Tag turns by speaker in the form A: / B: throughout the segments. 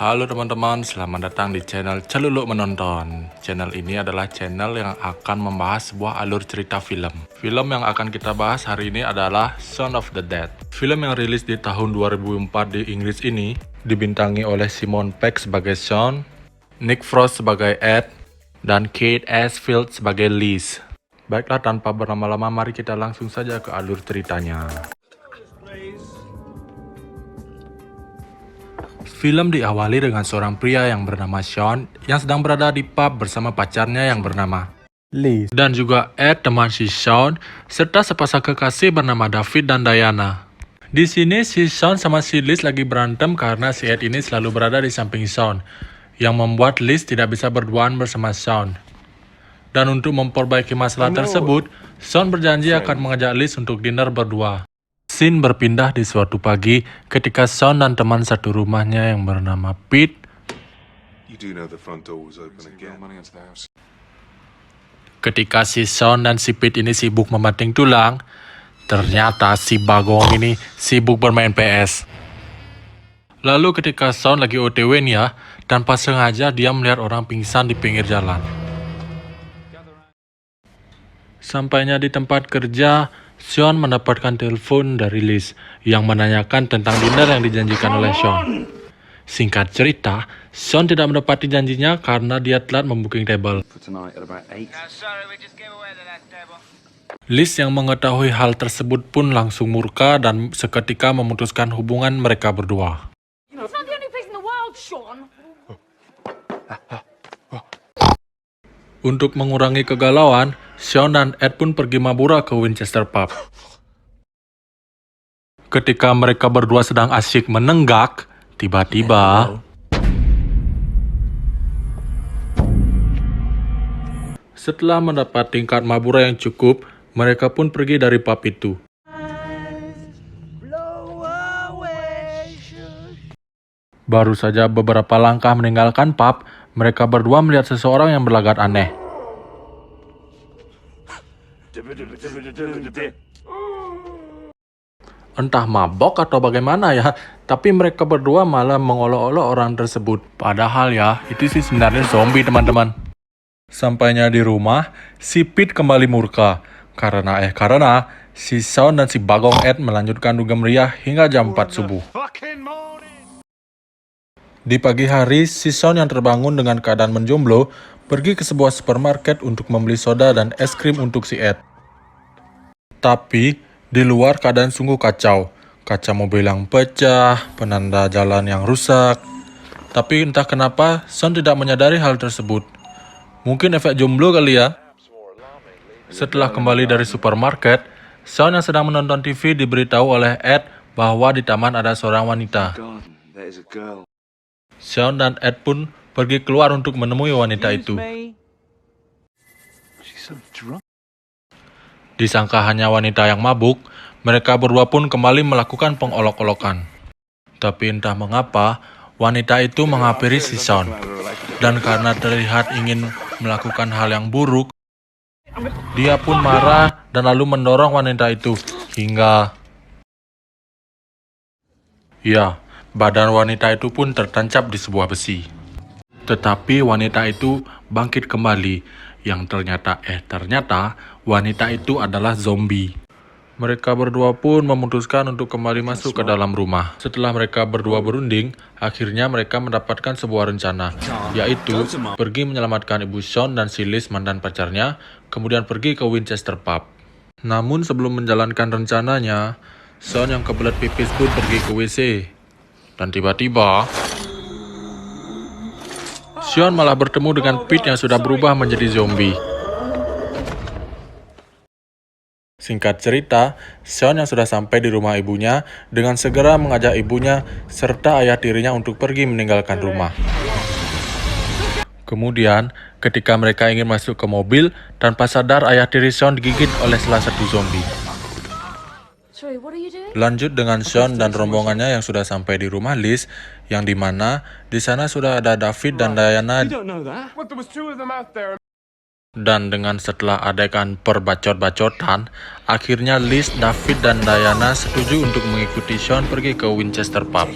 A: Halo teman-teman, selamat datang di channel Celuluk Menonton. Channel ini adalah channel yang akan membahas sebuah alur cerita film. Film yang akan kita bahas hari ini adalah Shaun of the Dead. Film yang rilis di tahun 2004 di Inggris ini dibintangi oleh Simon Pegg sebagai Shaun, Nick Frost sebagai Ed, dan Kate Ashfield sebagai Liz. Baiklah, tanpa berlama-lama mari kita langsung saja ke alur ceritanya. Film diawali dengan seorang pria yang bernama Shaun yang sedang berada di pub bersama pacarnya yang bernama Liz. Dan juga Ed, teman si Shaun, serta sepasang kekasih bernama David dan Diana. Di sini si Shaun sama si Liz lagi berantem karena si Ed ini selalu berada di samping Shaun, yang membuat Liz tidak bisa berduaan bersama Shaun. Dan untuk memperbaiki masalah tersebut, Shaun berjanji akan mengajak Liz untuk dinner berdua. Scene berpindah di suatu pagi ketika Shaun dan teman satu rumahnya yang bernama Pete ketika si Shaun dan si Pete ini sibuk membanting tulang, ternyata si Bagong ini sibuk bermain PS. Lalu ketika Shaun lagi OTW nih ya, tanpa sengaja dia melihat orang pingsan di pinggir jalan. Sampainya di tempat kerja, Shaun mendapatkan telepon dari Liz yang menanyakan tentang dinner yang dijanjikan oleh Shaun. Singkat cerita, Shaun tidak mendapati janjinya karena dia telat membooking table. Liz yang mengetahui hal tersebut pun langsung murka dan seketika memutuskan hubungan mereka berdua. Untuk mengurangi kegalauan, Shaun dan Ed pun pergi mabura ke Winchester Pub. Ketika mereka berdua sedang asyik menenggak, tiba-tiba setelah mendapat tingkat mabura yang cukup, mereka pun pergi dari pub itu. Baru saja beberapa langkah meninggalkan pub, mereka berdua melihat seseorang yang berlagak aneh. Entah mabok atau bagaimana ya, tapi mereka berdua malah mengolok-olok orang tersebut. Padahal ya, itu sih sebenarnya zombie teman-teman. Sampainya di rumah, si Pete kembali murka. Karena si Shaun dan si Bagong Ed melanjutkan dugem meriah hingga jam 4 subuh. Di pagi hari, si Shaun yang terbangun dengan keadaan menjomblo pergi ke sebuah supermarket untuk membeli soda dan es krim untuk si Ed. Tapi, di luar keadaan sungguh kacau. Kaca mobil yang pecah, penanda jalan yang rusak. Tapi entah kenapa, Shaun tidak menyadari hal tersebut. Mungkin efek jomblo kali ya. Setelah kembali dari supermarket, Shaun yang sedang menonton TV diberitahu oleh Ed bahwa di taman ada seorang wanita. Shaun dan Ed pun pergi keluar untuk menemui wanita itu. Disangka hanya wanita yang mabuk, mereka berdua pun kembali melakukan pengolok-olokan. Tapi entah mengapa, wanita itu menghampiri si Shaun. Dan karena terlihat ingin melakukan hal yang buruk, dia pun marah dan lalu mendorong wanita itu hingga badan wanita itu pun tertancap di sebuah besi. Tetapi wanita itu bangkit kembali, yang ternyata wanita itu adalah zombie. Mereka berdua pun memutuskan untuk kembali masuk ke dalam rumah. Setelah mereka berdua berunding, akhirnya mereka mendapatkan sebuah rencana, yaitu pergi menyelamatkan ibu Shaun dan si Liz mantan pacarnya, kemudian pergi ke Winchester Pub. Namun sebelum menjalankan rencananya, Shaun yang kebelet pipis pun pergi ke WC. Dan tiba-tiba Shaun malah bertemu dengan Pete yang sudah berubah menjadi zombie. Singkat cerita, Shaun yang sudah sampai di rumah ibunya dengan segera mengajak ibunya serta ayah tirinya untuk pergi meninggalkan rumah. Kemudian, ketika mereka ingin masuk ke mobil, tanpa sadar ayah tiri Shaun digigit oleh salah satu zombie. Lanjut dengan Shaun dan rombongannya yang sudah sampai di rumah Liz, yang dimana di sana sudah ada David dan Diana. Dan dengan setelah adegan perbacot-bacotan, akhirnya Liz, David, dan Diana setuju untuk mengikuti Shaun pergi ke Winchester Pub.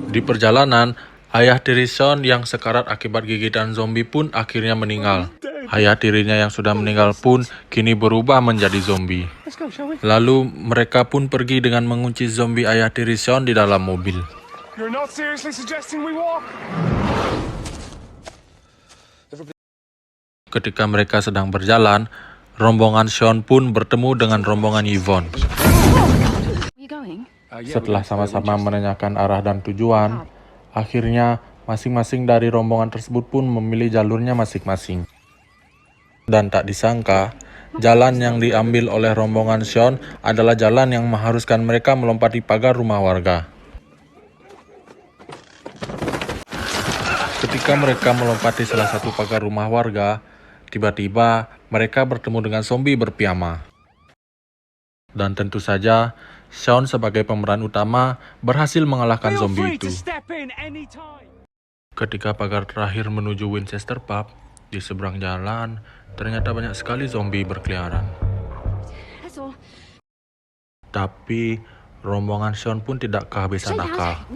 A: Di perjalanan, Ayah tiri Sean yang sekarat akibat gigitan zombie pun akhirnya meninggal. Ayah tirinya yang sudah meninggal pun kini berubah menjadi zombie. Lalu mereka pun pergi dengan mengunci zombie ayah tiri Sean di dalam mobil.
B: You're not seriously suggesting we walk?
A: Ketika mereka sedang berjalan, rombongan Sean pun bertemu dengan rombongan Yvonne. Setelah sama-sama menanyakan arah dan tujuan, akhirnya masing-masing dari rombongan tersebut pun memilih jalurnya masing-masing. Dan tak disangka, jalan yang diambil oleh rombongan Sean adalah jalan yang mengharuskan mereka melompati pagar rumah warga. Ketika mereka melompati salah satu pagar rumah warga, tiba-tiba mereka bertemu dengan zombie berpiyama. Dan tentu saja, Sean sebagai pemeran utama berhasil mengalahkan zombie itu. Ketika pagar terakhir menuju Winchester Pub, di seberang jalan, ternyata banyak sekali zombie berkeliaran. Tapi, rombongan Sean pun tidak kehabisan akal.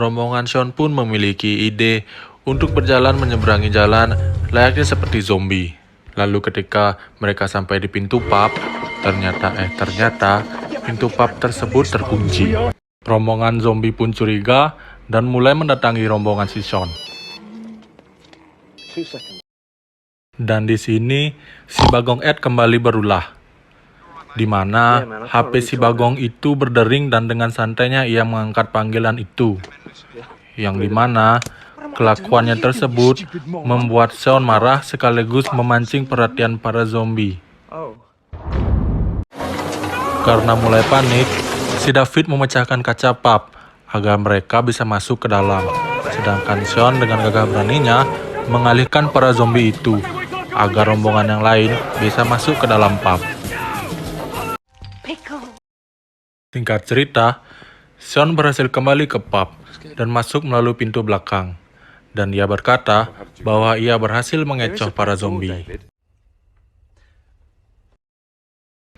A: Rombongan Sean pun memiliki ide untuk berjalan menyeberangi jalan layaknya seperti zombie. Lalu ketika mereka sampai di pintu pub, ternyata pintu pub tersebut terkunci. Rombongan zombie pun curiga dan mulai mendatangi rombongan si Sean. Dan di sini si Bagong Ed kembali berulah, di mana HP si Bagong itu berdering dan dengan santainya ia mengangkat panggilan itu, yang dimana kelakuannya tersebut membuat Sean marah sekaligus memancing perhatian para zombie. Karena mulai panik, si David memecahkan kaca pub agar mereka bisa masuk ke dalam. Sedangkan Sean dengan gagah beraninya mengalihkan para zombie itu agar rombongan yang lain bisa masuk ke dalam pub. Singkat cerita, Sean berhasil kembali ke pub dan masuk melalui pintu belakang. Dan dia berkata bahwa ia berhasil mengecoh para zombie.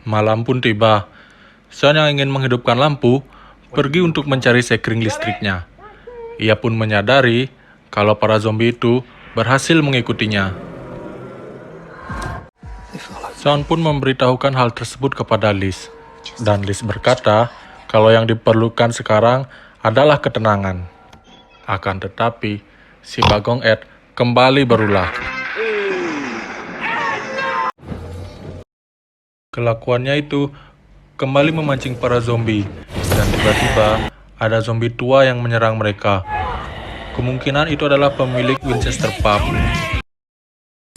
A: Malam pun tiba. Sean yang ingin menghidupkan lampu pergi untuk mencari sekring listriknya. Ia pun menyadari kalau para zombie itu berhasil mengikutinya. Sean pun memberitahukan hal tersebut kepada Liz. Dan Liz berkata kalau yang diperlukan sekarang adalah ketenangan. Akan tetapi, si Bagong Ed kembali berulah. Kelakuannya itu kembali memancing para zombie. Dan tiba-tiba ada zombie tua yang menyerang mereka. Kemungkinan itu adalah pemilik Winchester Pub.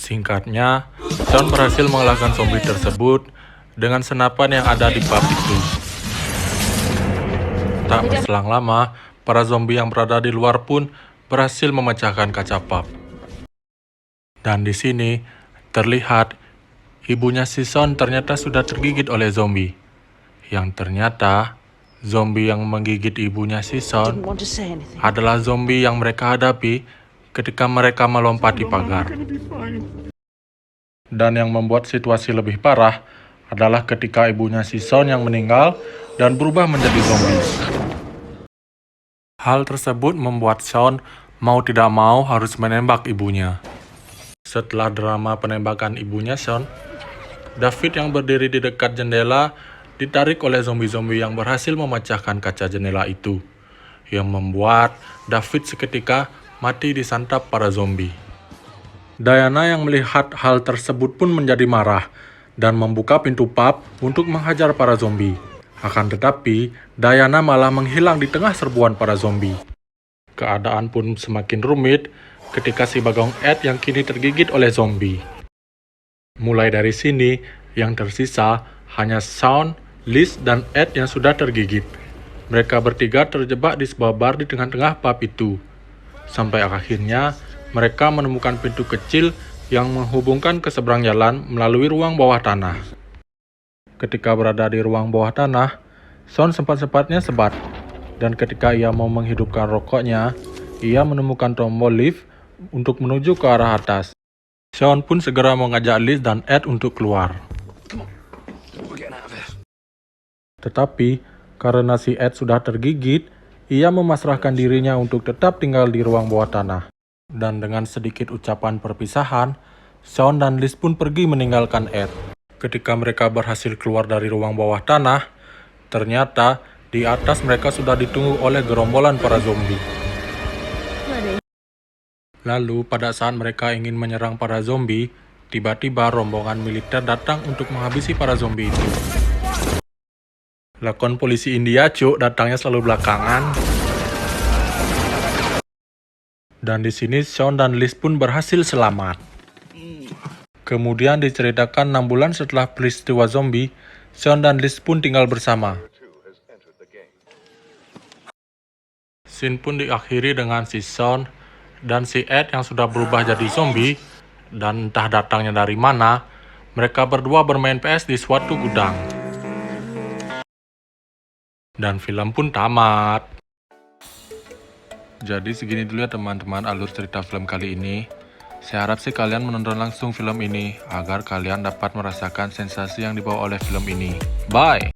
A: Singkatnya, Sean berhasil mengalahkan zombie tersebut dengan senapan yang ada di pub itu. Tak berselang lama, para zombie yang berada di luar pun berhasil memecahkan kaca pub. Dan di sini terlihat ibunya si Sean ternyata sudah tergigit oleh zombie. Yang ternyata zombie yang menggigit ibunya si Sean adalah zombie yang mereka hadapi ketika mereka melompati pagar. Dan yang membuat situasi lebih parah adalah ketika ibunya si Sean yang meninggal dan berubah menjadi zombie. Hal tersebut membuat Sean mau tidak mau harus menembak ibunya. Setelah drama penembakan ibunya Sean, David yang berdiri di dekat jendela ditarik oleh zombie-zombie yang berhasil memecahkan kaca jendela itu, yang membuat David seketika mati disantap para zombie. Diana yang melihat hal tersebut pun menjadi marah dan membuka pintu pub untuk menghajar para zombie. Akan tetapi, Diana malah menghilang di tengah serbuan para zombie. Keadaan pun semakin rumit ketika si Bagong Ed yang kini tergigit oleh zombie. Mulai dari sini, yang tersisa hanya Sean, Liz, dan Ed yang sudah tergigit. Mereka bertiga terjebak di sebuah bar di tengah-tengah pub itu. Sampai akhirnya, mereka menemukan pintu kecil yang menghubungkan ke seberang jalan melalui ruang bawah tanah. Ketika berada di ruang bawah tanah, Sean sempat-sempatnya sebat. Dan ketika ia mau menghidupkan rokoknya, ia menemukan tombol lift untuk menuju ke arah atas. Sean pun segera mengajak Liz dan Ed untuk keluar. Tetapi, karena si Ed sudah tergigit, ia memasrahkan dirinya untuk tetap tinggal di ruang bawah tanah. Dan dengan sedikit ucapan perpisahan, Sean dan Liz pun pergi meninggalkan Ed. Ketika mereka berhasil keluar dari ruang bawah tanah, ternyata di atas mereka sudah ditunggu oleh gerombolan para zombie. Lalu pada saat mereka ingin menyerang para zombie, tiba-tiba rombongan militer datang untuk menghabisi para zombie itu. Lakon polisi India cuk, datangnya selalu belakangan. Dan di sini Sean dan Liz pun berhasil selamat. Kemudian diceritakan 6 bulan setelah peristiwa zombie, Sean dan Liz pun tinggal bersama. Scene pun diakhiri dengan si Sean dan si Ed yang sudah berubah jadi zombie, dan entah datangnya dari mana, mereka berdua bermain PS di suatu gudang. Dan film pun tamat. Jadi segini dulu ya teman-teman alur cerita film kali ini. Saya harap sih kalian menonton langsung film ini, agar kalian dapat merasakan sensasi yang dibawa oleh film ini. Bye!